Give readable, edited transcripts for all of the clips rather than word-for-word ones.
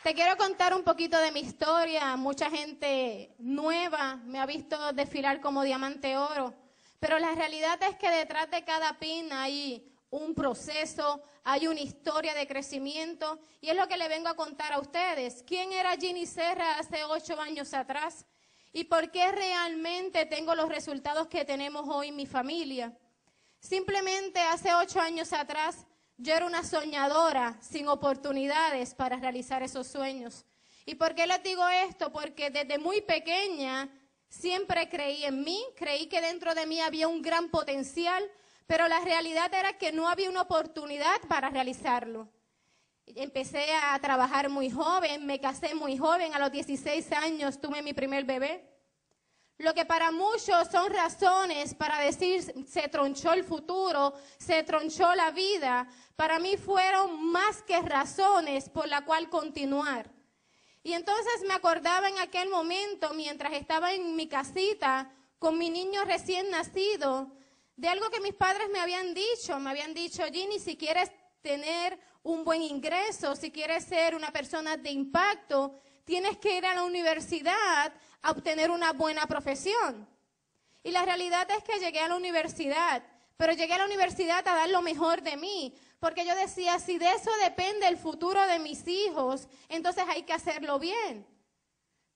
Te quiero contar un poquito de mi historia. Mucha gente nueva me ha visto desfilar como diamante oro, pero la realidad es que detrás de cada pin hay un proceso, hay una historia de crecimiento, y es lo que le vengo a contar a ustedes. ¿Quién era Ginny Serra hace 8 años atrás? ¿Y por qué realmente tengo los resultados que tenemos hoy en mi familia? Simplemente hace 8 años atrás yo era una soñadora sin oportunidades para realizar esos sueños. ¿Y por qué les digo esto? Porque desde muy pequeña siempre creí en mí, creí que dentro de mí había un gran potencial, pero la realidad era que no había una oportunidad para realizarlo. Empecé a trabajar muy joven, me casé muy joven, a los 16 años tuve mi primer bebé. Lo que para muchos son razones para decir se tronchó el futuro, se tronchó la vida, para mí fueron más que razones por la cual continuar. Y entonces me acordaba en aquel momento, mientras estaba en mi casita con mi niño recién nacido, de algo que mis padres me habían dicho, Ginny, si quieres tener un buen ingreso, si quieres ser una persona de impacto, tienes que ir a la universidad a obtener una buena profesión. Y la realidad es que llegué a la universidad, pero llegué a la universidad a dar lo mejor de mí, porque yo decía, si de eso depende el futuro de mis hijos, entonces hay que hacerlo bien.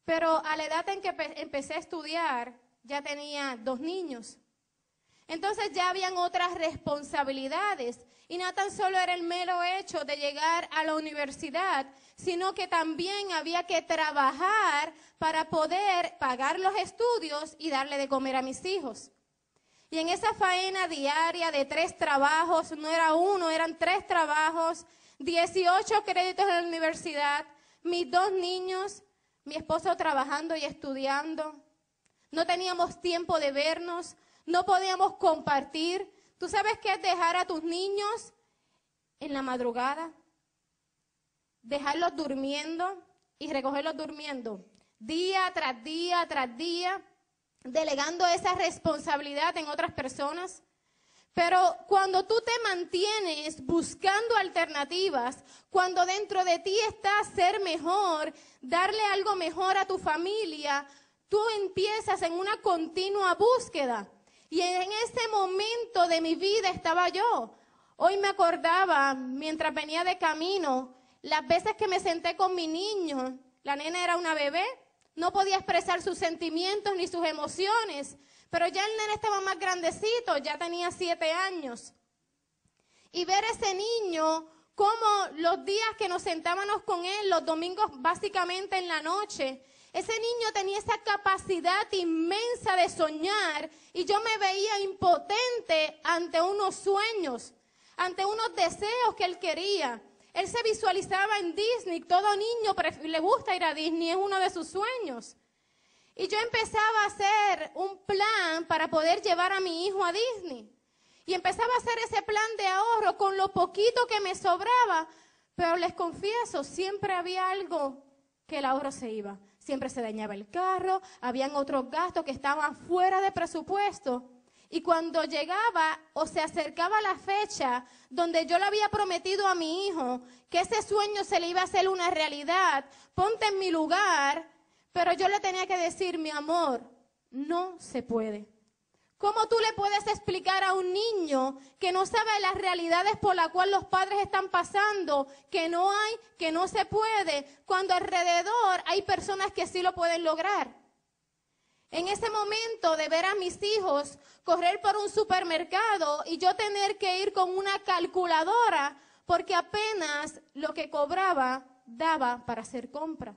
Pero a la edad en que empecé a estudiar, ya tenía 2 niños. Entonces ya habían otras responsabilidades, y no tan solo era el mero hecho de llegar a la universidad, sino que también había que trabajar para poder pagar los estudios y darle de comer a mis hijos. Y en esa faena diaria de 3 trabajos, no era uno, eran 3 trabajos, 18 créditos en la universidad, mis 2 niños, mi esposo trabajando y estudiando. No teníamos tiempo de vernos, no podíamos compartir. ¿Tú sabes qué es dejar a tus niños en la madrugada? Dejarlos durmiendo y recogerlos durmiendo, día tras día tras día, delegando esa responsabilidad en otras personas. Pero cuando tú te mantienes buscando alternativas, cuando dentro de ti está ser mejor, darle algo mejor a tu familia, tú empiezas en una continua búsqueda. Y en ese momento de mi vida estaba yo. Hoy me acordaba, mientras venía de camino, las veces que me senté con mi niño. La nena era una bebé, no podía expresar sus sentimientos ni sus emociones, pero ya el nene estaba más grandecito, ya tenía 7 años. Y ver ese niño, como los días que nos sentábamos con él, los domingos básicamente en la noche, ese niño tenía esa capacidad inmensa de soñar, y yo me veía impotente ante unos sueños, ante unos deseos que él quería. Él se visualizaba en Disney, todo niño le gusta ir a Disney, es uno de sus sueños. Y yo empezaba a hacer un plan para poder llevar a mi hijo a Disney. Y empezaba a hacer ese plan de ahorro con lo poquito que me sobraba, pero les confieso, siempre había algo que el ahorro se iba. Siempre se dañaba el carro, habían otros gastos que estaban fuera de presupuesto. Y cuando llegaba o se acercaba la fecha donde yo le había prometido a mi hijo que ese sueño se le iba a hacer una realidad, ponte en mi lugar, pero yo le tenía que decir, mi amor, no se puede. ¿Cómo tú le puedes explicar a un niño que no sabe las realidades por las cuales los padres están pasando, que no hay, que no se puede, cuando alrededor hay personas que sí lo pueden lograr? En ese momento de ver a mis hijos correr por un supermercado y yo tener que ir con una calculadora porque apenas lo que cobraba daba para hacer compra.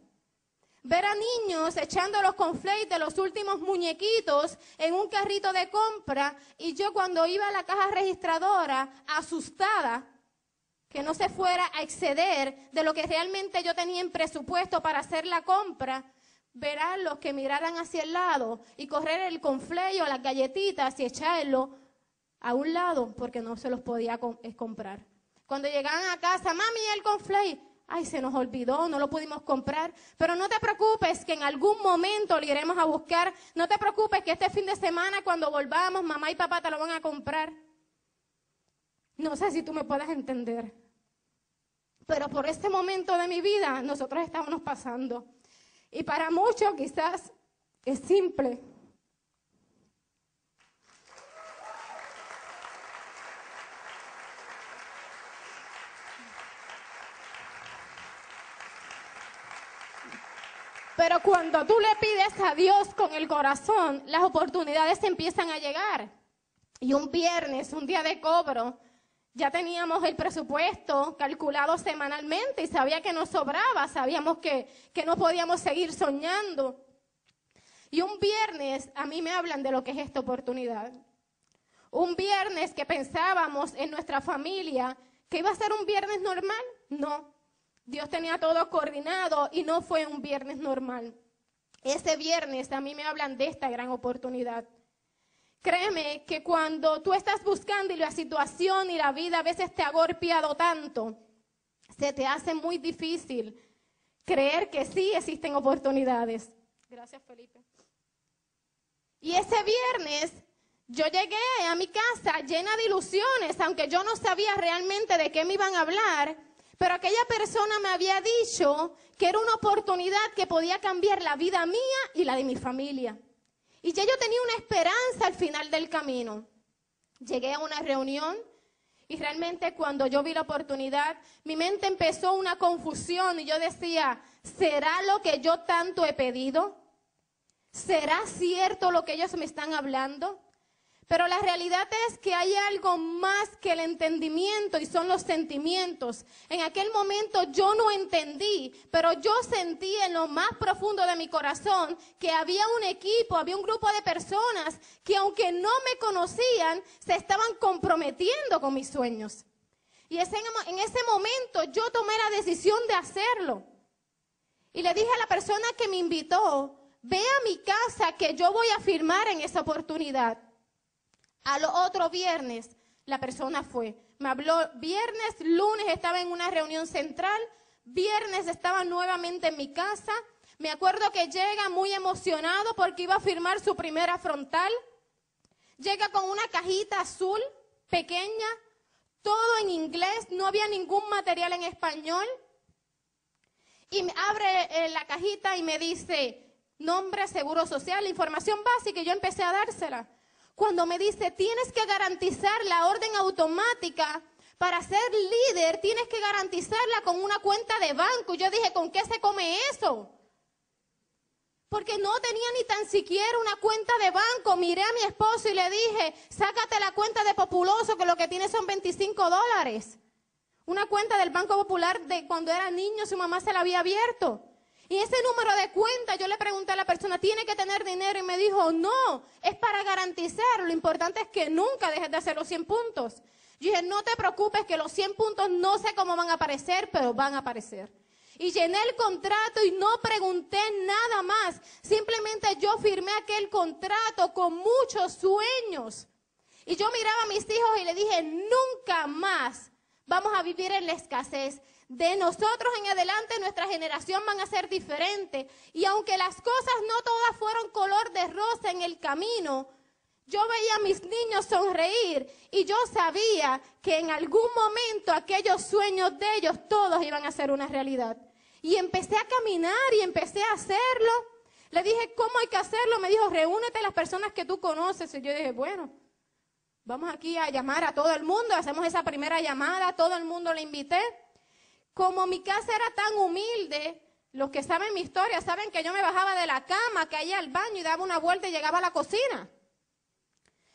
Ver a niños echando los cornflakes de los últimos muñequitos en un carrito de compra, y yo cuando iba a la caja registradora asustada que no se fuera a exceder de lo que realmente yo tenía en presupuesto para hacer la compra. Ver a los que miraran hacia el lado y correr el cornflake o las galletitas y echarlo a un lado porque no se los podía comprar. Cuando llegaban a casa, mami, el cornflake, ay, se nos olvidó, no lo pudimos comprar. Pero no te preocupes que en algún momento lo iremos a buscar. No te preocupes que este fin de semana cuando volvamos, mamá y papá te lo van a comprar. No sé si tú me puedes entender. Pero por este momento de mi vida nosotros estábamos pasando. Y para muchos quizás es simple. Pero cuando tú le pides a Dios con el corazón, las oportunidades empiezan a llegar. Y un viernes, un día de cobro, ya teníamos el presupuesto calculado semanalmente y sabía que nos sobraba, sabíamos que no podíamos seguir soñando. Y un viernes a mí me hablan de lo que es esta oportunidad. Un viernes que pensábamos en nuestra familia que iba a ser un viernes normal, no. Dios tenía todo coordinado y no fue un viernes normal. Ese viernes a mí me hablan de esta gran oportunidad. Créeme que cuando tú estás buscando y la situación y la vida a veces te ha golpeado tanto, se te hace muy difícil creer que sí existen oportunidades. Gracias, Felipe. Y ese viernes yo llegué a mi casa llena de ilusiones, aunque yo no sabía realmente de qué me iban a hablar. Pero aquella persona me había dicho que era una oportunidad que podía cambiar la vida mía y la de mi familia. Y ya yo tenía una esperanza al final del camino. Llegué a una reunión y realmente cuando yo vi la oportunidad, mi mente empezó una confusión y yo decía, ¿será lo que yo tanto he pedido? ¿Será cierto lo que ellos me están hablando? Pero la realidad es que hay algo más que el entendimiento y son los sentimientos. En aquel momento yo no entendí, pero yo sentí en lo más profundo de mi corazón que había un equipo, había un grupo de personas que aunque no me conocían, se estaban comprometiendo con mis sueños. Y en ese momento yo tomé la decisión de hacerlo. Y le dije a la persona que me invitó, ve a mi casa que yo voy a firmar en esa oportunidad. Al otro viernes, la persona fue. Me habló viernes, lunes estaba en una reunión central, viernes estaba nuevamente en mi casa. Me acuerdo que llega muy emocionado porque iba a firmar su primera frontal. Llega con una cajita azul, pequeña, todo en inglés, no había ningún material en español. Y me abre la cajita y me dice, nombre, seguro social, información básica, y yo empecé a dársela. Cuando me dice, tienes que garantizar la orden automática, para ser líder tienes que garantizarla con una cuenta de banco. Yo dije, ¿con qué se come eso? Porque no tenía ni tan siquiera una cuenta de banco. Miré a mi esposo y le dije, sácate la cuenta de Populoso, que lo que tiene son $25. Una cuenta del Banco Popular de cuando era niño, su mamá se la había abierto. Y ese número de cuenta, yo le pregunté a la persona, ¿tiene que tener dinero? Y me dijo, no, es para garantizar. Lo importante es que nunca dejes de hacer los 100 puntos. Yo dije, no te preocupes que los 100 puntos no sé cómo van a aparecer, pero van a aparecer. Y llené el contrato y no pregunté nada más. Simplemente yo firmé aquel contrato con muchos sueños. Y yo miraba a mis hijos y le dije, nunca más vamos a vivir en la escasez. De nosotros en adelante nuestra generación van a ser diferente. Y aunque las cosas no todas fueron color de rosa en el camino, yo veía a mis niños sonreír y yo sabía que en algún momento aquellos sueños de ellos todos iban a ser una realidad. Y empecé a caminar y empecé a hacerlo. Le dije, ¿cómo hay que hacerlo? Me dijo, reúnete a las personas que tú conoces. Y yo dije, bueno, vamos aquí a llamar a todo el mundo. Hacemos esa primera llamada, a todo el mundo le invité. Como mi casa era tan humilde, los que saben mi historia saben que yo me bajaba de la cama, caía al baño y daba una vuelta y llegaba a la cocina.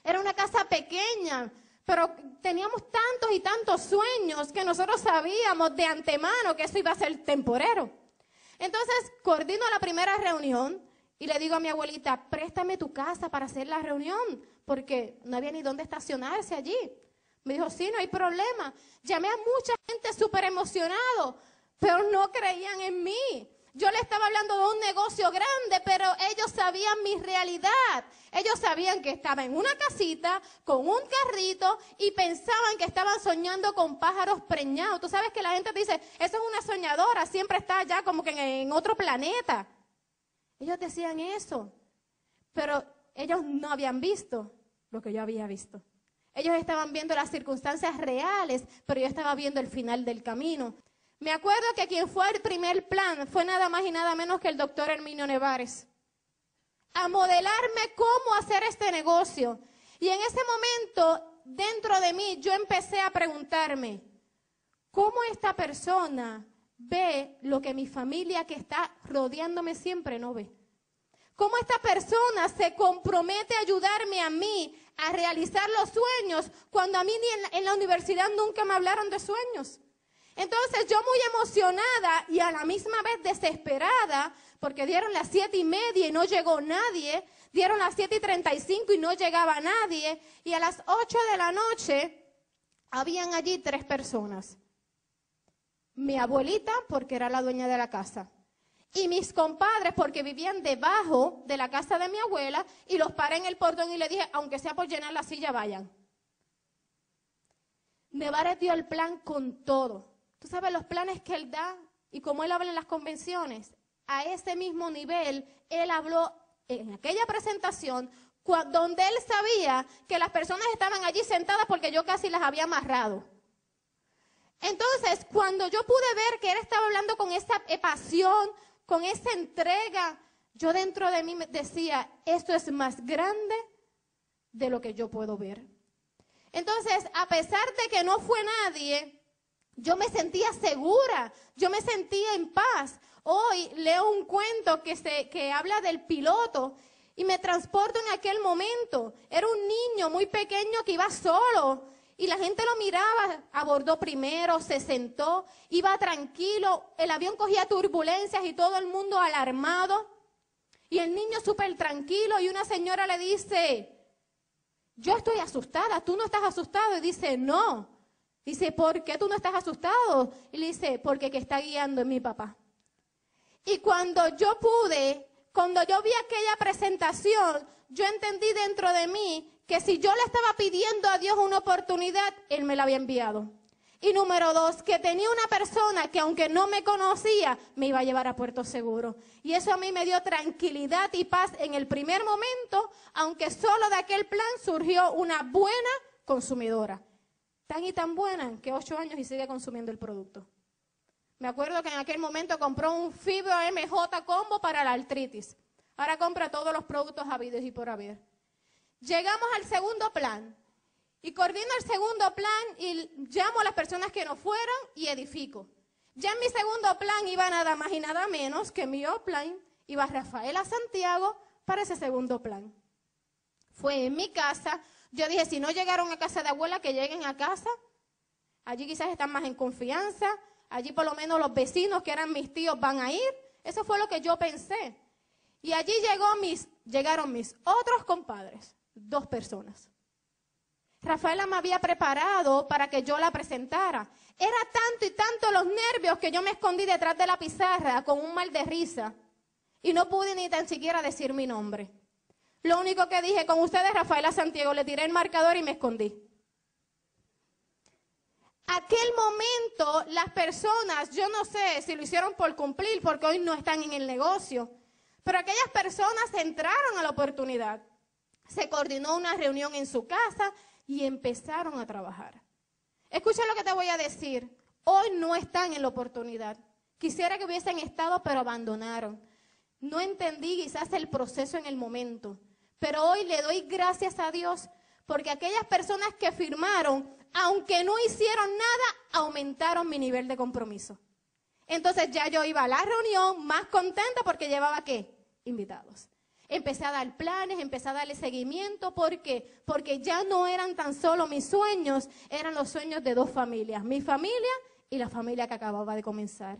Era una casa pequeña, pero teníamos tantos y tantos sueños que nosotros sabíamos de antemano que eso iba a ser temporero. Entonces, coordino la primera reunión y le digo a mi abuelita, préstame tu casa para hacer la reunión, porque no había ni dónde estacionarse allí. Me dijo, sí, no hay problema. Llamé a mucha gente súper emocionado, pero no creían en mí. Yo le estaba hablando de un negocio grande, pero ellos sabían mi realidad. Ellos sabían que estaba en una casita, con un carrito, y pensaban que estaban soñando con pájaros preñados. Tú sabes que la gente dice, eso es una soñadora, siempre está allá como que en otro planeta. Ellos decían eso, pero ellos no habían visto lo que yo había visto. Ellos estaban viendo las circunstancias reales, pero yo estaba viendo el final del camino. Me acuerdo que quien fue al primer plan fue nada más y nada menos que el doctor Herminio Nevares, a modelarme cómo hacer este negocio. Y en ese momento, dentro de mí, yo empecé a preguntarme, ¿cómo esta persona ve lo que mi familia que está rodeándome siempre no ve? ¿Cómo esta persona se compromete a ayudarme a mí a realizar los sueños cuando a mí ni en la universidad nunca me hablaron de sueños? Entonces yo muy emocionada y a la misma vez desesperada, porque dieron las 7:30 y no llegó nadie, dieron las 7:35 y no llegaba nadie, y a las 8 de la noche habían allí 3 personas. Mi abuelita, porque era la dueña de la casa, y mis compadres, porque vivían debajo de la casa de mi abuela, y los paré en el portón y le dije, aunque sea por llenar la silla, vayan. Nevares dio el plan con todo. Tú sabes los planes que él da y como él habla en las convenciones, a ese mismo nivel, él habló en aquella presentación donde él sabía que las personas estaban allí sentadas porque yo casi las había amarrado. Entonces, cuando yo pude ver que él estaba hablando con esa pasión, con esa entrega, yo dentro de mí decía, esto es más grande de lo que yo puedo ver. Entonces, a pesar de que no fue nadie, yo me sentía segura, yo me sentía en paz. Hoy leo un cuento que habla del piloto y me transporto en aquel momento. Era un niño muy pequeño que iba solo y la gente lo miraba, abordó primero, se sentó, iba tranquilo, el avión cogía turbulencias y todo el mundo alarmado. Y el niño súper tranquilo y una señora le dice, yo estoy asustada, ¿tú no estás asustado? Y dice, no. Dice, ¿por qué tú no estás asustado? Y le dice, porque que está guiando es mi papá. Y cuando yo vi aquella presentación, yo entendí dentro de mí que si yo le estaba pidiendo a Dios una oportunidad, Él me la había enviado. Y número 2, que tenía una persona que aunque no me conocía, me iba a llevar a Puerto Seguro. Y eso a mí me dio tranquilidad y paz en el primer momento, aunque solo de aquel plan surgió una buena consumidora. Tan y tan buena que 8 años y sigue consumiendo el producto. Me acuerdo que en aquel momento compró un Fibro MJ Combo para la artritis. Ahora compra todos los productos habidos y por haber. Llegamos al segundo plan. Y coordino el segundo plan y llamo a las personas que no fueron y edifico. Ya en mi segundo plan iba nada más y nada menos que mi upline, iba Rafaela Santiago para ese segundo plan. Fue en mi casa. Yo dije, si no llegaron a casa de abuela, que lleguen a casa. Allí quizás están más en confianza. Allí por lo menos los vecinos que eran mis tíos van a ir. Eso fue lo que yo pensé. Y allí llegaron mis otros compadres, 2 personas. Rafaela me había preparado para que yo la presentara. Era tanto y tanto los nervios que yo me escondí detrás de la pizarra con un mal de risa. Y no pude ni tan siquiera decir mi nombre. Lo único que dije, con ustedes Rafaela Santiago, le tiré el marcador y me escondí. Aquel momento las personas, yo no sé si lo hicieron por cumplir, porque hoy no están en el negocio, pero aquellas personas entraron a la oportunidad. Se coordinó una reunión en su casa y empezaron a trabajar. Escucha lo que te voy a decir. Hoy no están en la oportunidad. Quisiera que hubiesen estado, pero abandonaron. No entendí quizás el proceso en el momento. Pero hoy le doy gracias a Dios porque aquellas personas que firmaron, aunque no hicieron nada, aumentaron mi nivel de compromiso. Entonces ya yo iba a la reunión más contenta porque llevaba ¿qué? Invitados. Empecé a dar planes, empecé a darle seguimiento. ¿Por qué? Porque ya no eran tan solo mis sueños, eran los sueños de 2 familias. Mi familia y la familia que acababa de comenzar.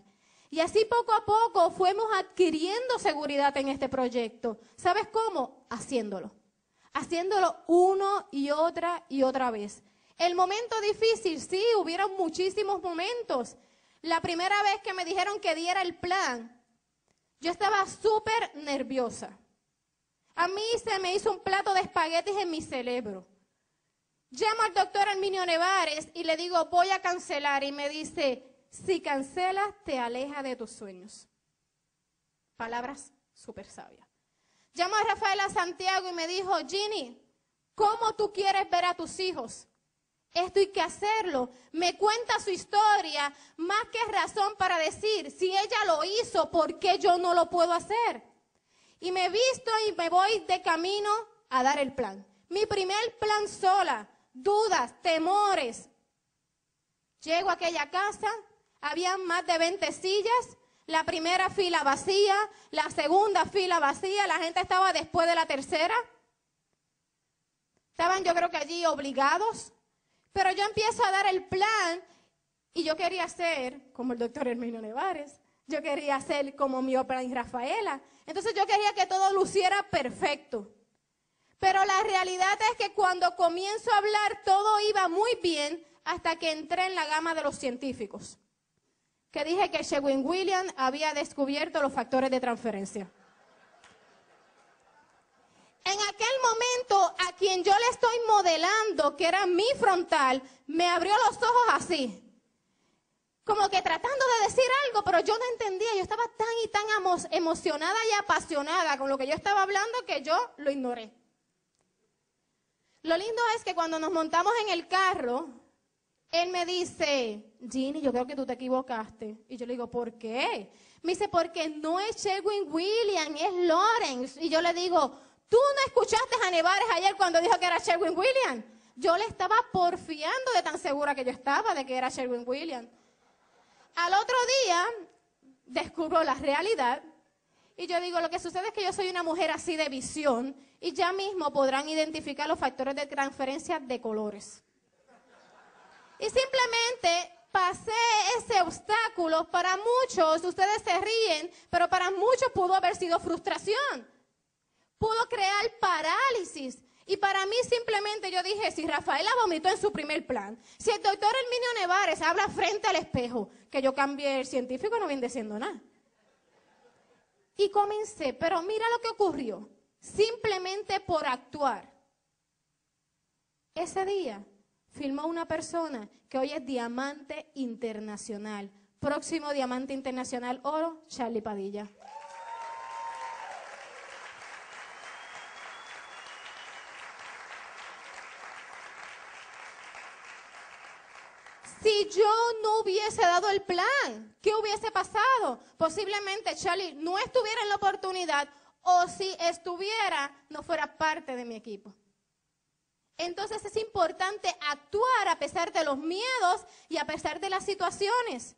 Y así poco a poco fuimos adquiriendo seguridad en este proyecto. ¿Sabes cómo? Haciéndolo. Haciéndolo una y otra vez. El momento difícil, sí, hubieron muchísimos momentos. La primera vez que me dijeron que diera el plan, yo estaba súper nerviosa. A mí se me hizo un plato de espaguetis en mi cerebro. Llamo al doctor Herminio Nevares y le digo, voy a cancelar. Y me dice, si cancelas, te aleja de tus sueños. Palabras súper sabias. Llamo a Rafaela Santiago y me dijo, Ginny, ¿cómo tú quieres ver a tus hijos? esto hay que hacerlo. Me cuenta su historia, más que razón para decir, si ella lo hizo, ¿por qué yo no lo puedo hacer? Y me visto y me voy de camino a dar el plan. Mi primer plan sola, dudas, temores. Llego a aquella casa, había más de 20 sillas, la primera fila vacía, la segunda fila vacía, la gente estaba después de la tercera. Estaban yo creo que allí obligados, pero yo empiezo a dar el plan y yo quería ser como el doctor Herminio Nevares, yo quería ser como mi ópera en Rafaela, entonces yo quería que todo luciera perfecto. Pero la realidad es que cuando comienzo a hablar todo iba muy bien hasta que entré en la gama de los científicos, que dije que Sherwin-Williams había descubierto los factores de transferencia. En aquel momento, a quien yo le estoy modelando, que era mi frontal, me abrió los ojos así, como que tratando de decir algo, pero yo no entendía. Yo estaba tan y tan emocionada y apasionada con lo que yo estaba hablando que yo lo ignoré. Lo lindo es que cuando nos montamos en el carro, él me dice, Ginny, yo creo que tú te equivocaste. Y yo le digo, ¿por qué? Me dice, porque no es Sherwin-Williams, es Lawrence. Y yo le digo, ¿tú no escuchaste a Nevares ayer cuando dijo que era Sherwin-Williams? Yo le estaba porfiando de tan segura que yo estaba de que era Sherwin-Williams. Al otro día, descubro la realidad. Y yo digo, lo que sucede es que yo soy una mujer así de visión y ya mismo podrán identificar los factores de transferencia de colores. Y simplemente pasé ese obstáculo. Para muchos, ustedes se ríen, pero para muchos pudo haber sido frustración. Pudo crear parálisis. Y para mí simplemente yo dije, si Rafaela vomitó en su primer plan, si el doctor Herminio Nevares habla frente al espejo, que yo cambie el científico no viene diciendo nada. Y comencé, pero mira lo que ocurrió. Simplemente por actuar. Ese día filmó una persona que hoy es diamante internacional. Próximo diamante internacional oro, Charlie Padilla. Si yo no hubiese dado el plan, ¿qué hubiese pasado? Posiblemente Charlie no estuviera en la oportunidad o si estuviera, no fuera parte de mi equipo. Entonces es importante actuar a pesar de los miedos y a pesar de las situaciones.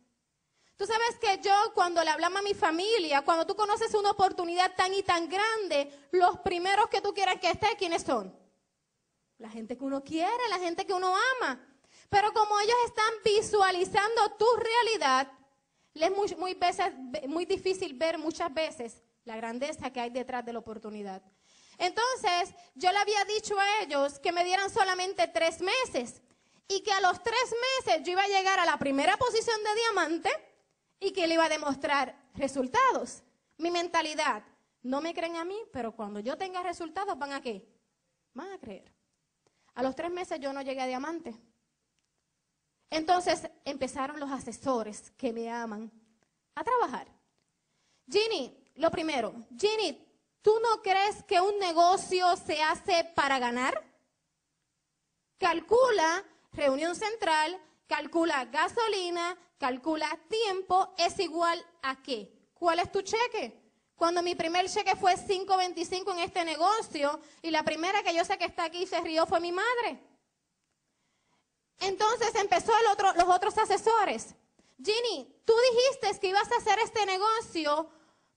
Tú sabes que yo cuando le hablamos a mi familia, cuando tú conoces una oportunidad tan y tan grande, los primeros que tú quieras que esté, ¿quiénes son? La gente que uno quiere, la gente que uno ama. Pero como ellos están visualizando tu realidad, les es muy difícil ver muchas veces la grandeza que hay detrás de la oportunidad. Entonces, yo le había dicho a ellos que me dieran solamente 3 meses y que a los 3 meses yo iba a llegar a la primera posición de diamante y que le iba a demostrar resultados. Mi mentalidad, no me creen a mí, pero cuando yo tenga resultados, ¿van a qué? Van a creer. A los 3 meses yo no llegué a diamante. Entonces empezaron los asesores que me aman a trabajar. Ginny, lo primero, Ginny, ¿tú no crees que un negocio se hace para ganar? Calcula reunión central, calcula gasolina, calcula tiempo, ¿es igual a qué? ¿Cuál es tu cheque? Cuando mi primer cheque fue $5.25 en este negocio y la primera que yo sé que está aquí y se rió fue mi madre. Entonces empezó los otros asesores. Ginny, tú dijiste que ibas a hacer este negocio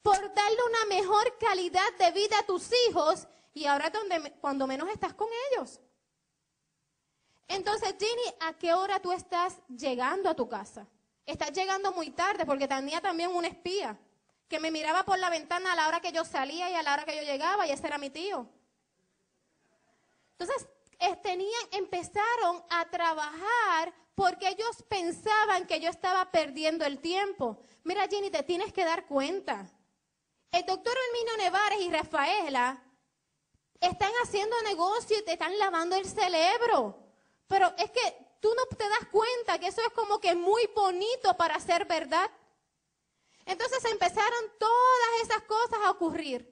por darle una mejor calidad de vida a tus hijos y ahora cuando menos estás con ellos. Entonces, Ginny, ¿a qué hora tú estás llegando a tu casa? Estás llegando muy tarde porque tenía también un espía que me miraba por la ventana a la hora que yo salía y a la hora que yo llegaba y ese era mi tío. Entonces, empezaron a trabajar porque ellos pensaban que yo estaba perdiendo el tiempo. Mira, Ginny, te tienes que dar cuenta. El doctor Herminio Nevares y Rafaela están haciendo negocio y te están lavando el cerebro. Pero es que tú no te das cuenta que eso es como que muy bonito para ser verdad. Entonces empezaron todas esas cosas a ocurrir.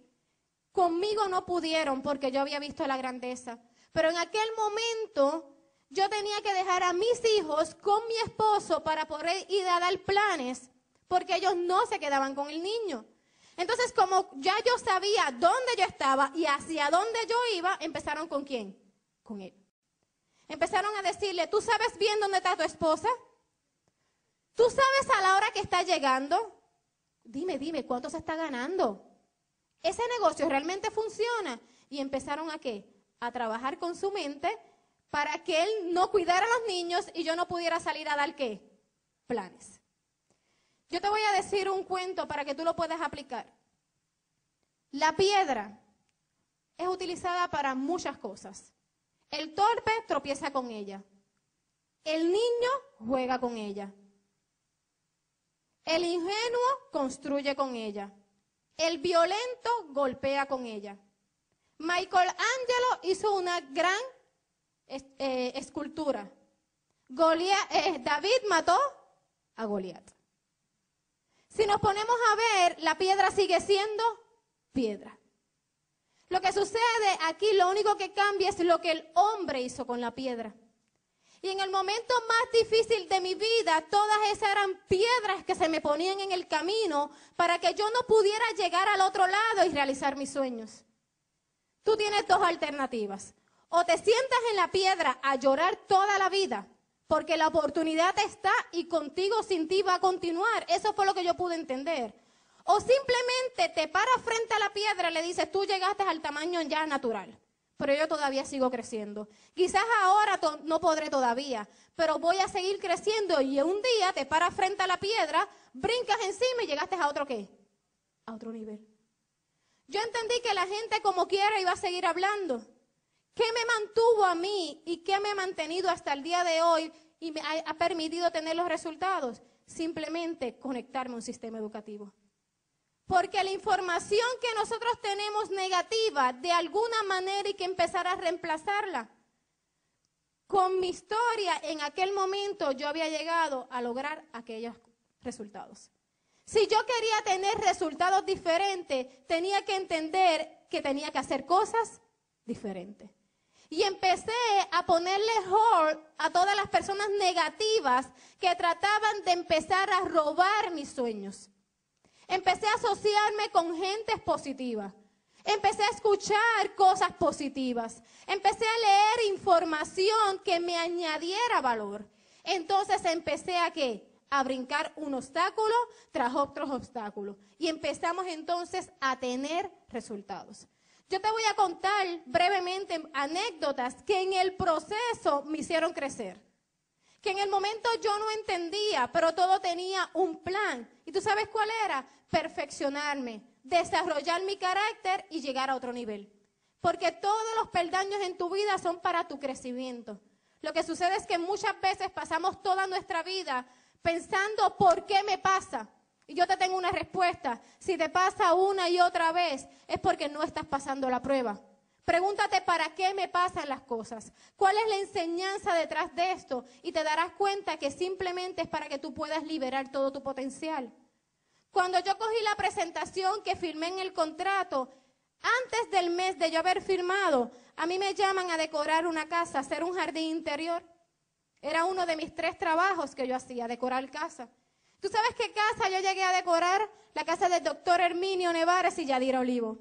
Conmigo no pudieron porque yo había visto la grandeza. Pero en aquel momento yo tenía que dejar a mis hijos con mi esposo para poder ir a dar planes, porque ellos no se quedaban con el niño. Entonces, como ya yo sabía dónde yo estaba y hacia dónde yo iba, empezaron ¿con quién? Con él. Empezaron a decirle, ¿tú sabes bien dónde está tu esposa? ¿Tú sabes a la hora que está llegando? Dime, ¿cuánto se está ganando? ¿Ese negocio realmente funciona? Y empezaron ¿a qué? A trabajar con su mente para que él no cuidara a los niños y yo no pudiera salir a dar ¿qué? Planes. Yo te voy a decir un cuento para que tú lo puedas aplicar. La piedra es utilizada para muchas cosas. El torpe tropieza con ella. El niño juega con ella. El ingenuo construye con ella. El violento golpea con ella. Michelangelo hizo una gran escultura. David mató a Goliat. Si nos ponemos a ver, la piedra sigue siendo piedra. Lo que sucede aquí, lo único que cambia es lo que el hombre hizo con la piedra. Y en el momento más difícil de mi vida, todas esas eran piedras que se me ponían en el camino para que yo no pudiera llegar al otro lado y realizar mis sueños. Tú tienes dos alternativas. O te sientas en la piedra a llorar toda la vida, porque la oportunidad está y contigo sin ti va a continuar. Eso fue lo que yo pude entender. O simplemente te paras frente a la piedra y le dices, tú llegaste al tamaño ya natural, pero yo todavía sigo creciendo. Quizás ahora no podré todavía, pero voy a seguir creciendo y un día te paras frente a la piedra, brincas encima y llegaste a otro ¿qué? A otro nivel. Yo entendí que la gente como quiera iba a seguir hablando. ¿Qué me mantuvo a mí y qué me ha mantenido hasta el día de hoy y me ha permitido tener los resultados? Simplemente conectarme a un sistema educativo. Porque la información que nosotros tenemos negativa, de alguna manera hay que empezar a reemplazarla. Con mi historia, en aquel momento yo había llegado a lograr aquellos resultados. Si yo quería tener resultados diferentes, tenía que entender que tenía que hacer cosas diferentes. Y empecé a ponerle hold a todas las personas negativas que trataban de empezar a robar mis sueños. Empecé a asociarme con gente positiva. Empecé a escuchar cosas positivas. Empecé a leer información que me añadiera valor. Entonces empecé ¿a qué? A brincar un obstáculo tras otros obstáculos. Y empezamos entonces a tener resultados. Yo te voy a contar brevemente anécdotas que en el proceso me hicieron crecer. Que en el momento yo no entendía, pero todo tenía un plan. ¿Y tú sabes cuál era? Perfeccionarme, desarrollar mi carácter y llegar a otro nivel. Porque todos los peldaños en tu vida son para tu crecimiento. Lo que sucede es que muchas veces pasamos toda nuestra vida pensando ¿por qué me pasa? Y yo te tengo una respuesta. Si te pasa una y otra vez, es porque no estás pasando la prueba. Pregúntate ¿para qué me pasan las cosas? ¿Cuál es la enseñanza detrás de esto? Y te darás cuenta que simplemente es para que tú puedas liberar todo tu potencial. Cuando yo cogí la presentación que firmé en el contrato, antes del mes de yo haber firmado, a mí me llaman a decorar una casa, hacer un jardín interior. Era uno de mis 3 trabajos que yo hacía, decorar casa. ¿Tú sabes qué casa yo llegué a decorar? La casa del doctor Herminio Nevares y Yadira Olivo.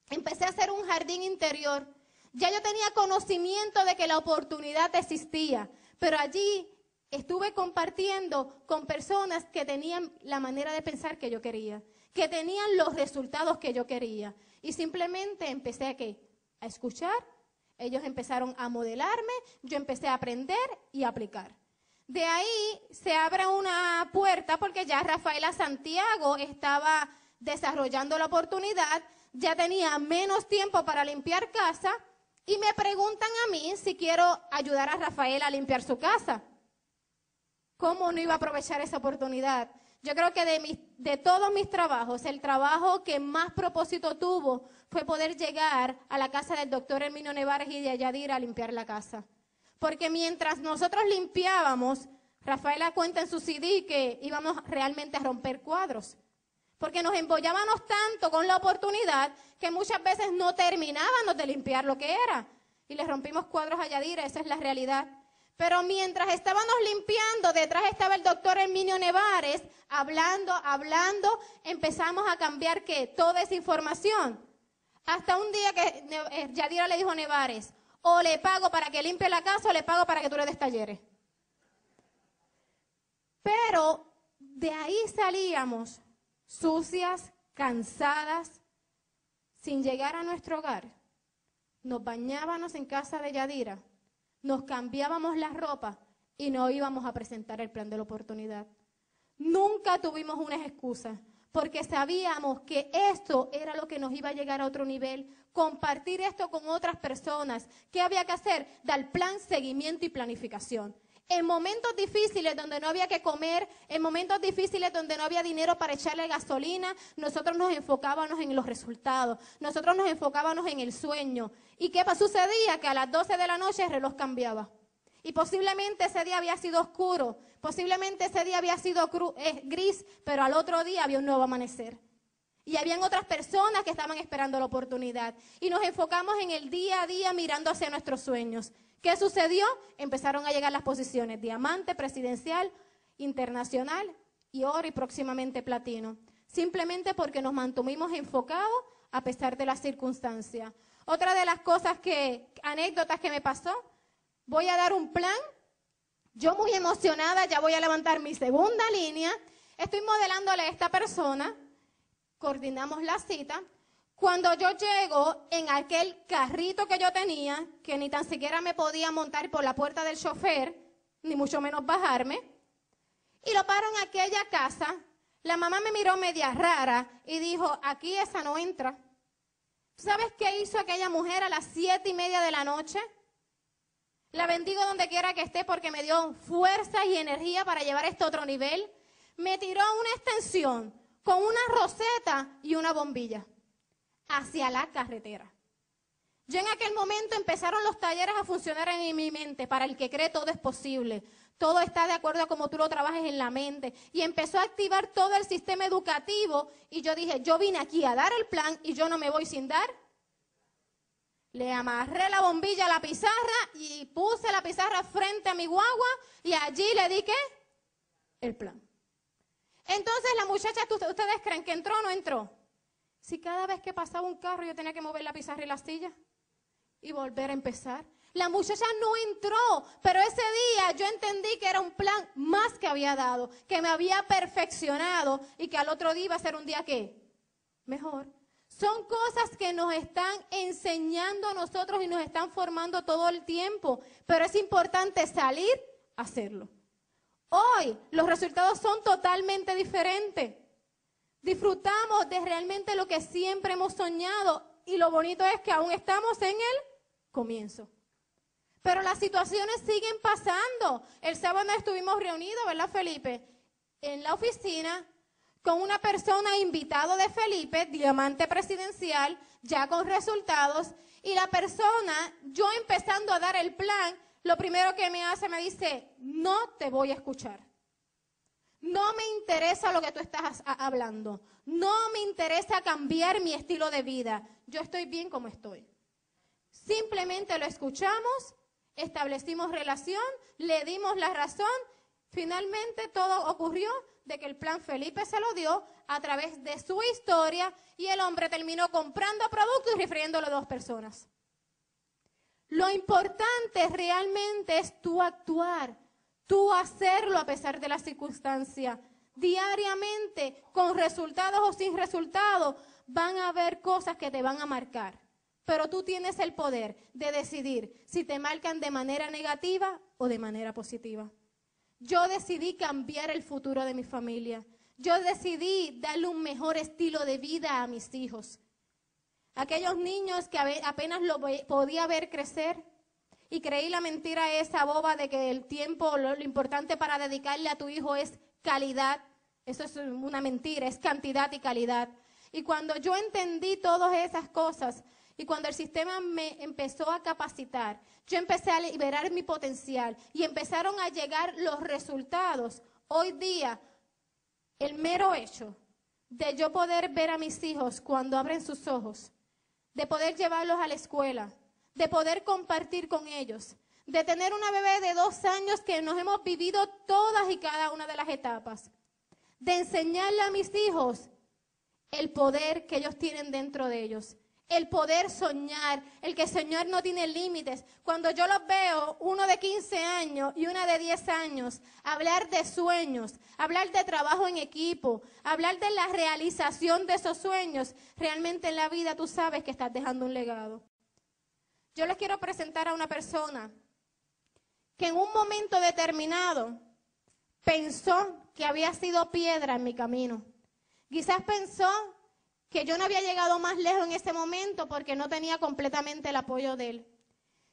Empecé a hacer un jardín interior. Ya yo tenía conocimiento de que la oportunidad existía, pero allí estuve compartiendo con personas que tenían la manera de pensar que yo quería, que tenían los resultados que yo quería. Y simplemente empecé a escuchar, ellos empezaron a modelarme, yo empecé a aprender y a aplicar. De ahí se abre una puerta porque ya Rafaela Santiago estaba desarrollando la oportunidad, ya tenía menos tiempo para limpiar casa y me preguntan a mí si quiero ayudar a Rafaela a limpiar su casa. ¿Cómo no iba a aprovechar esa oportunidad? Yo creo que de todos mis trabajos, el trabajo que más propósito tuvo fue poder llegar a la casa del doctor Herminio Nevares y de Yadira a limpiar la casa. Porque mientras nosotros limpiábamos, Rafaela cuenta en su CD que íbamos realmente a romper cuadros. Porque nos embollábamos tanto con la oportunidad que muchas veces no terminábamos de limpiar lo que era. Y le rompimos cuadros a Yadira, esa es la realidad. Pero mientras estábamos limpiando, detrás estaba el doctor Herminio Nevares, hablando, empezamos a cambiar ¿qué? Toda esa información. Hasta un día que Yadira le dijo a Nevares, o le pago para que limpie la casa o le pago para que tú le des talleres. Pero de ahí salíamos sucias, cansadas, sin llegar a nuestro hogar. Nos bañábamos en casa de Yadira, nos cambiábamos la ropa y no íbamos a presentar el plan de la oportunidad. Nunca tuvimos unas excusas, porque sabíamos que esto era lo que nos iba a llegar a otro nivel, compartir esto con otras personas. ¿Qué había que hacer? Dar plan, seguimiento y planificación. En momentos difíciles donde no había que comer, en momentos difíciles donde no había dinero para echarle gasolina, nosotros nos enfocábamos en los resultados, nosotros nos enfocábamos en el sueño. ¿Y qué sucedía? Que a las 12 de la noche el reloj cambiaba. Y posiblemente ese día había sido oscuro, posiblemente ese día había sido gris, pero al otro día había un nuevo amanecer. Y habían otras personas que estaban esperando la oportunidad. Y nos enfocamos en el día a día mirando hacia nuestros sueños. ¿Qué sucedió? Empezaron a llegar las posiciones diamante, presidencial, internacional y oro y próximamente platino. Simplemente porque nos mantuvimos enfocados a pesar de las circunstancias. Otra de las anécdotas que me pasó, voy a dar un plan. Yo muy emocionada, ya voy a levantar mi segunda línea. Estoy modelándole a esta persona, coordinamos la cita. Cuando yo llego en aquel carrito que yo tenía, que ni tan siquiera me podía montar por la puerta del chofer, ni mucho menos bajarme, y lo paro en aquella casa, la mamá me miró media rara y dijo, aquí esa no entra. ¿Sabes qué hizo aquella mujer a las 7:30 de la noche? La bendigo donde quiera que esté porque me dio fuerza y energía para llevar esto a otro nivel. Me tiró una extensión con una roseta y una bombilla hacia la carretera. Yo en aquel momento empezaron los talleres a funcionar en mi mente. Para el que cree todo es posible. Todo está de acuerdo a cómo tú lo trabajes en la mente. Y empezó a activar todo el sistema educativo. Y yo dije, yo vine aquí a dar el plan y yo no me voy sin dar. Le amarré la bombilla a la pizarra y puse la pizarra frente a mi guagua y allí le di, ¿qué? El plan. Entonces la muchacha, ¿ustedes creen que entró o no entró? Si cada vez que pasaba un carro yo tenía que mover la pizarra y la silla y volver a empezar. La muchacha no entró, pero ese día yo entendí que era un plan más que había dado, que me había perfeccionado y que al otro día iba a ser un día, ¿qué? Mejor. Son cosas que nos están enseñando a nosotros y nos están formando todo el tiempo, pero es importante salir a hacerlo. Hoy los resultados son totalmente diferentes. Disfrutamos de realmente lo que siempre hemos soñado y lo bonito es que aún estamos en el comienzo. Pero las situaciones siguen pasando. El sábado estuvimos reunidos, ¿verdad, Felipe? En la oficina con una persona invitado de Felipe, diamante presidencial, ya con resultados. Y la persona, yo empezando a dar el plan, lo primero que me hace, me dice, no te voy a escuchar. No me interesa lo que tú estás hablando. No me interesa cambiar mi estilo de vida. Yo estoy bien como estoy. Simplemente lo escuchamos, establecimos relación, le dimos la razón. Finalmente todo ocurrió de que el plan Felipe se lo dio a través de su historia y el hombre terminó comprando productos y refiriéndolo a 2 personas. Lo importante realmente es tú actuar. Tú hacerlo a pesar de la circunstancia. Diariamente, con resultados o sin resultados, van a haber cosas que te van a marcar. Pero tú tienes el poder de decidir si te marcan de manera negativa o de manera positiva. Yo decidí cambiar el futuro de mi familia. Yo decidí darle un mejor estilo de vida a mis hijos. Aquellos niños que apenas lo podía ver crecer. Y creí la mentira esa boba de que el tiempo, lo importante para dedicarle a tu hijo es calidad. Eso es una mentira, es cantidad y calidad. Y cuando yo entendí todas esas cosas y cuando el sistema me empezó a capacitar, yo empecé a liberar mi potencial y empezaron a llegar los resultados. Hoy día, el mero hecho de yo poder ver a mis hijos cuando abren sus ojos, de poder llevarlos a la escuela, de poder compartir con ellos, de tener una bebé de 2 años que nos hemos vivido todas y cada una de las etapas, de enseñarle a mis hijos el poder que ellos tienen dentro de ellos, el poder soñar, el que soñar no tiene límites. Cuando yo los veo, uno de 15 años y una de 10 años, hablar de sueños, hablar de trabajo en equipo, hablar de la realización de esos sueños, realmente en la vida tú sabes que estás dejando un legado. Yo les quiero presentar a una persona que en un momento determinado pensó que había sido piedra en mi camino. Quizás pensó que yo no había llegado más lejos en ese momento porque no tenía completamente el apoyo de él.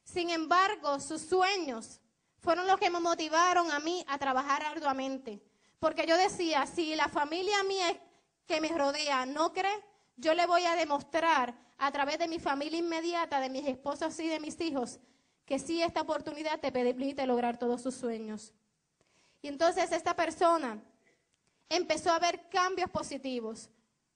Sin embargo, sus sueños fueron los que me motivaron a mí a trabajar arduamente. Porque yo decía, si la familia mía que me rodea no cree, yo le voy a demostrar a través de mi familia inmediata, de mis esposos y de mis hijos, que sí, esta oportunidad te permite lograr todos sus sueños. Y entonces esta persona empezó a ver cambios positivos,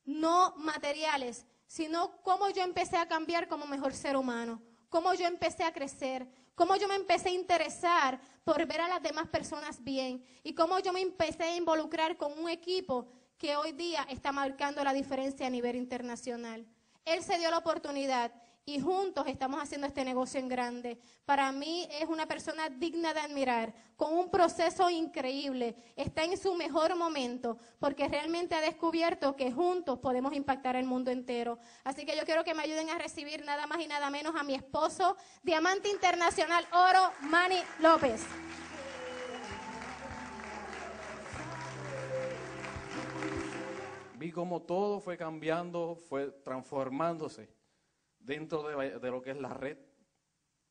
no materiales, sino cómo yo empecé a cambiar como mejor ser humano, cómo yo empecé a crecer, cómo yo me empecé a interesar por ver a las demás personas bien y cómo yo me empecé a involucrar con un equipo que hoy día está marcando la diferencia a nivel internacional. Él se dio la oportunidad y juntos estamos haciendo este negocio en grande. Para mí es una persona digna de admirar, con un proceso increíble. Está en su mejor momento, porque realmente ha descubierto que juntos podemos impactar el mundo entero. Así que yo quiero que me ayuden a recibir nada más y nada menos a mi esposo, Diamante Internacional Oro, Manny López. Vi cómo todo fue cambiando, fue transformándose dentro de lo que es la red.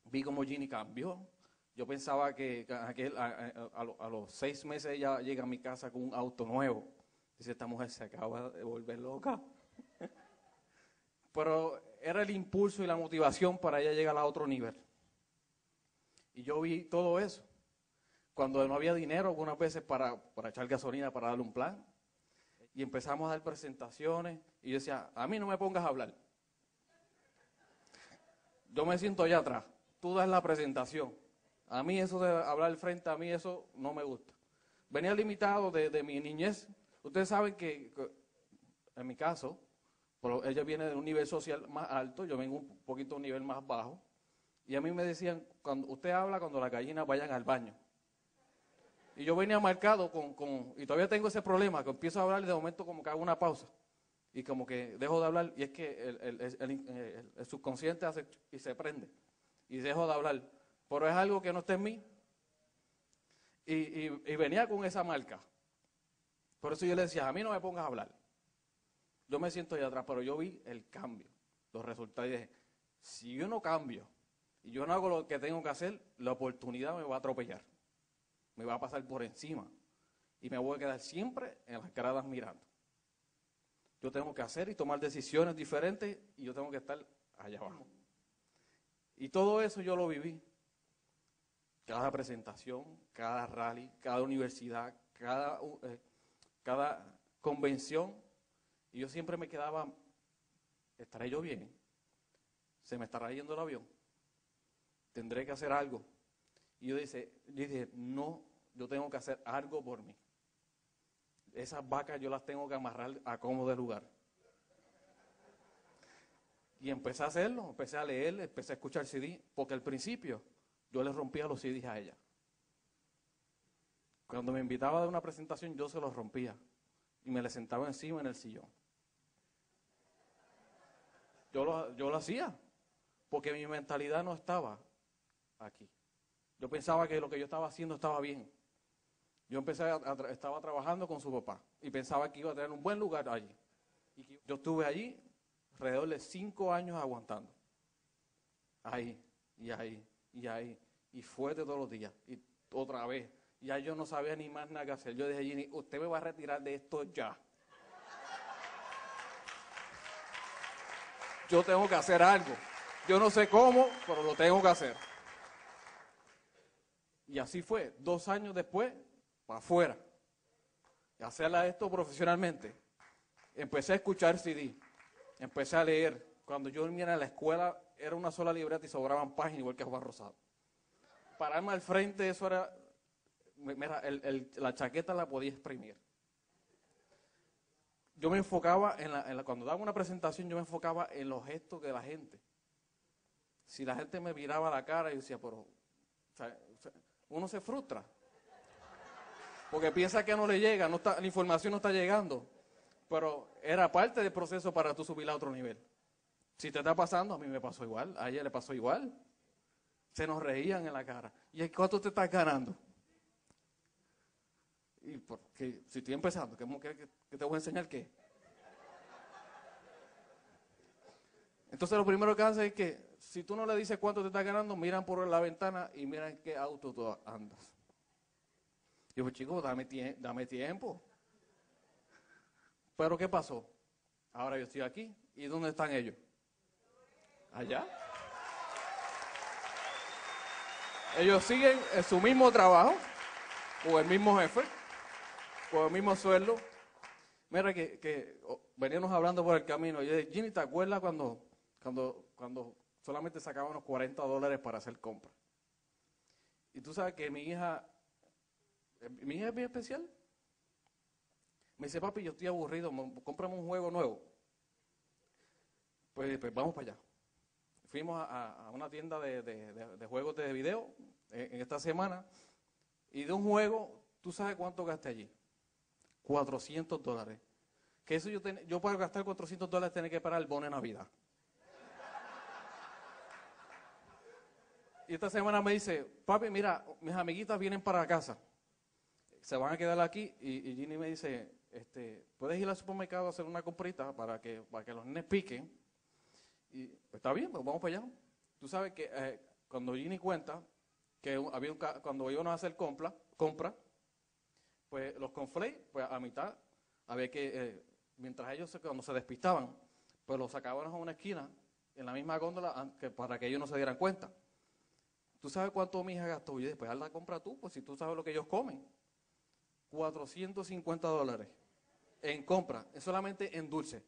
Vi cómo Ginny cambió. Yo pensaba que a los 6 meses ella llega a mi casa con un auto nuevo. Dice, esta mujer se acaba de volver loca. Pero era el impulso y la motivación para ella llegar a otro nivel. Y yo vi todo eso. Cuando no había dinero, algunas veces para echar gasolina, para darle un plan. Y empezamos a dar presentaciones. Y yo decía, a mí no me pongas a hablar. Yo me siento allá atrás. Tú das la presentación. A mí eso de hablar al frente, a mí eso no me gusta. Venía limitado de mi niñez. Ustedes saben que en mi caso, ella viene de un nivel social más alto, yo vengo un poquito a un nivel más bajo. Y a mí me decían, cuando usted habla cuando las gallinas vayan al baño. Y yo venía marcado y todavía tengo ese problema, que empiezo a hablar y de momento como que hago una pausa. Y como que dejo de hablar, y es que el subconsciente hace y se prende. Y dejo de hablar. Pero es algo que no está en mí. Y venía con esa marca. Por eso yo le decía, a mí no me pongas a hablar. Yo me siento allá atrás, pero yo vi el cambio, los resultados. Y dije, si yo no cambio, y yo no hago lo que tengo que hacer, la oportunidad me va a atropellar. Me va a pasar por encima. Y me voy a quedar siempre en las gradas mirando. Yo tengo que hacer y tomar decisiones diferentes y yo tengo que estar allá abajo. Y todo eso yo lo viví. Cada presentación, cada rally, cada universidad, cada convención. Y yo siempre me quedaba, ¿estaré yo bien? ¿Se me estará yendo el avión? ¿Tendré que hacer algo? Y yo dije, no, yo tengo que hacer algo por mí. Esas vacas yo las tengo que amarrar a cómodo lugar. Y empecé a hacerlo, empecé a leer, empecé a escuchar CD, porque al principio yo le rompía los CDs a ella. Cuando me invitaba a dar una presentación yo se los rompía y me le sentaba encima en el sillón. Yo lo hacía, porque mi mentalidad no estaba aquí. Yo pensaba que lo que yo estaba haciendo estaba bien. Yo estaba trabajando con su papá y pensaba que iba a tener un buen lugar allí. Y yo estuve allí alrededor de 5 años aguantando. Ahí, y ahí, y ahí. Y fuerte todos los días. Y otra vez. Ya yo no sabía ni más nada que hacer. Yo dije, Ginny, usted me va a retirar de esto ya. Yo tengo que hacer algo. Yo no sé cómo, pero lo tengo que hacer. Y así fue. 2 años después, para afuera. Y hacerla esto profesionalmente. Empecé a escuchar CD. Empecé a leer. Cuando yo venía a la escuela, era una sola libreta y sobraban páginas igual que Juan Rosado. pararme al frente, eso era, mira, la chaqueta la podía exprimir. Yo me enfocaba cuando daba una presentación, yo me enfocaba en los gestos de la gente. Si la gente me miraba la cara, yo decía, pero, uno se frustra. Porque piensa que no le llega, la información no está llegando. Pero era parte del proceso para tú subir a otro nivel. Si te está pasando, a mí me pasó igual, a ella le pasó igual. Se nos reían en la cara. ¿Y cuánto te estás ganando? Y porque si estoy empezando, ¿qué te voy a enseñar qué? Entonces lo primero que hace es que si tú no le dices cuánto te estás ganando, miran por la ventana y miran en qué auto tú andas. Yo digo, chicos, dame tiempo. Pero ¿qué pasó? Ahora yo estoy aquí. ¿Y dónde están ellos? Allá. Ellos siguen en su mismo trabajo, o el mismo jefe, o el mismo sueldo. Mira que veníamos hablando por el camino. Y yo dije, Ginny, ¿te acuerdas cuando solamente sacábamos $40 para hacer compras? Y tú sabes que mi hija es bien especial. Me dice, papi, yo estoy aburrido, cómprame un juego nuevo. Pues vamos para allá. Fuimos a una tienda de juegos de video en esta semana. Y de un juego, ¿tú sabes cuánto gasté allí? $400. Que eso yo para gastar $400 tenía que pagar el bono de Navidad. Y esta semana me dice, papi, mira, mis amiguitas vienen para casa. Se van a quedar aquí. Y Ginny me dice, ¿puedes ir al supermercado a hacer una comprita para que los nenes piquen? Y pues está bien, pues vamos para allá. Tú sabes que cuando Ginny cuenta que cuando íbamos a hacer compra, pues los cornflakes, pues a mitad, había que, mientras ellos cuando se despistaban, pues los sacaban a una esquina, en la misma góndola, para que ellos no se dieran cuenta. ¿Tú sabes cuánto mi hija gastó? Y después haz la compra tú, pues si tú sabes lo que ellos comen. $450 en compra, solamente en dulce.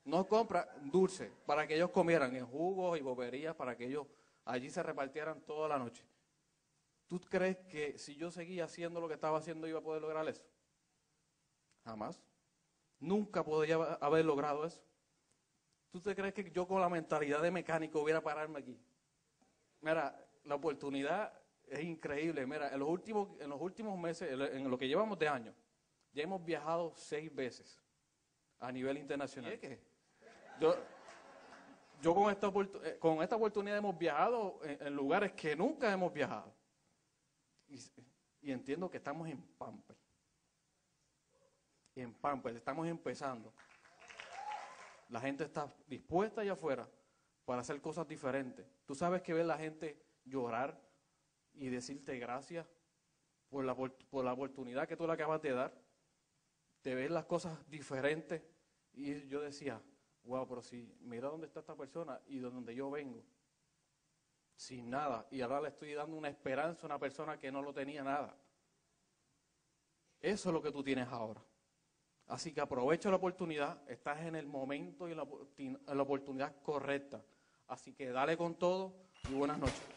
No compra dulce, para que ellos comieran en jugos y boberías, para que ellos allí se repartieran toda la noche. ¿Tú crees que si yo seguía haciendo lo que estaba haciendo iba a poder lograr eso? Jamás. Nunca podría haber logrado eso. ¿Tú te crees que yo con la mentalidad de mecánico hubiera pararme aquí? Mira, la oportunidad es increíble. Mira, en los últimos meses, en lo que llevamos de año, ya hemos viajado 6 veces a nivel internacional. ¿Y qué? Yo con esta oportunidad hemos viajado en lugares que nunca hemos viajado. Y entiendo que estamos en Pampers. En Pampers, estamos empezando. La gente está dispuesta allá afuera para hacer cosas diferentes. Tú sabes que ver la gente llorar y decirte gracias por la oportunidad que tú le acabas de dar, de ver las cosas diferentes. Y yo decía, wow, pero si mira dónde está esta persona y de donde yo vengo, sin nada, y ahora le estoy dando una esperanza a una persona que no lo tenía nada. Eso es lo que tú tienes ahora. Así que aprovecha la oportunidad, estás en el momento y en la oportunidad correcta. Así que dale con todo y buenas noches.